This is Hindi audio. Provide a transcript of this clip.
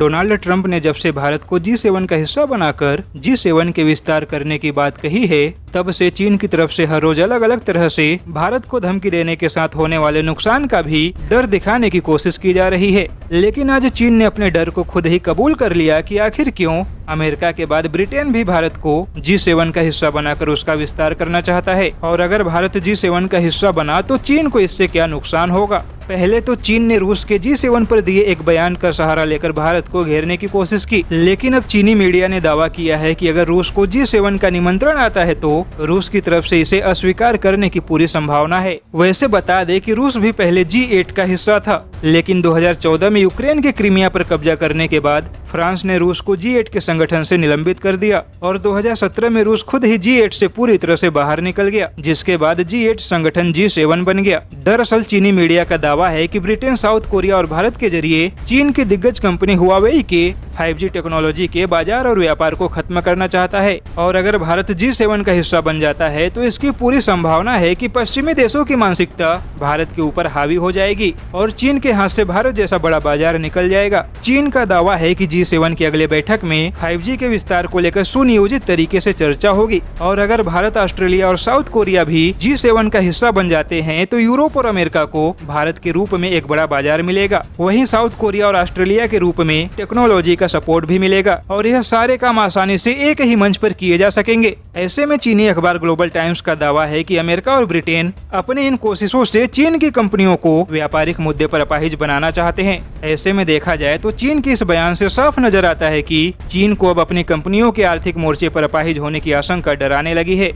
डोनाल्ड ट्रंप ने जब से भारत को G7 का हिस्सा बनाकर G7 के विस्तार करने की बात कही है, तब से चीन की तरफ से हर रोज अलग अलग तरह से भारत को धमकी देने के साथ होने वाले नुकसान का भी डर दिखाने की कोशिश की जा रही है। लेकिन आज चीन ने अपने डर को खुद ही कबूल कर लिया कि आखिर क्यों अमेरिका के बाद ब्रिटेन भी भारत को G7 का हिस्सा बनाकर उसका विस्तार करना चाहता है, और अगर भारत G7 का हिस्सा बना तो चीन को इससे क्या नुकसान होगा। पहले तो चीन ने रूस के G7 पर दिए एक बयान का सहारा लेकर भारत को घेरने की कोशिश की, लेकिन अब चीनी मीडिया ने दावा किया है कि अगर रूस को G7 का निमंत्रण आता है तो रूस की तरफ से इसे अस्वीकार करने की पूरी संभावना है। वैसे बता दें कि रूस भी पहले G8 का हिस्सा था, लेकिन 2014 में यूक्रेन के क्रीमिया पर कब्जा करने के बाद फ्रांस ने रूस को G8 के संगठन से निलंबित कर दिया और 2017 में रूस खुद ही G8 से पूरी तरह से बाहर निकल गया, जिसके बाद G8 संगठन G7 बन गया। दरअसल चीनी मीडिया का दावा है कि ब्रिटेन, साउथ कोरिया और भारत के जरिए चीन की दिग्गज कंपनी हुआवेई के 5G टेक्नोलॉजी के बाजार और व्यापार को खत्म करना चाहता है, और अगर भारत G7 का हिस्सा बन जाता है तो इसकी पूरी संभावना है कि पश्चिमी देशों की मानसिकता भारत के ऊपर हावी हो जाएगी और चीन के हाथ से भारत जैसा बड़ा बाजार निकल जाएगा। चीन का दावा है कि G7 की अगले बैठक में 5G के विस्तार को लेकर सुनियोजित तरीके से चर्चा होगी, और अगर भारत, ऑस्ट्रेलिया और साउथ कोरिया भी G7 का हिस्सा बन जाते हैं तो यूरोप और अमेरिका को भारत के रूप में एक बड़ा बाजार मिलेगा। वहीं साउथ कोरिया और ऑस्ट्रेलिया के रूप में टेक्नोलॉजी का सपोर्ट भी मिलेगा, और यह सारे काम आसानी से एक ही मंच पर किए जा सकेंगे। ऐसे में चीनी अखबार ग्लोबल टाइम्स का दावा है कि अमेरिका और ब्रिटेन अपनी इन कोशिशों से चीन की कंपनियों को व्यापारिक मुद्दे पर अपाहिज बनाना चाहते हैं। ऐसे में देखा जाए तो चीन के इस बयान से साफ नजर आता है कि चीन को अब अपनी कंपनियों के आर्थिक मोर्चे पर अपाहिज होने की आशंका डराने लगी है।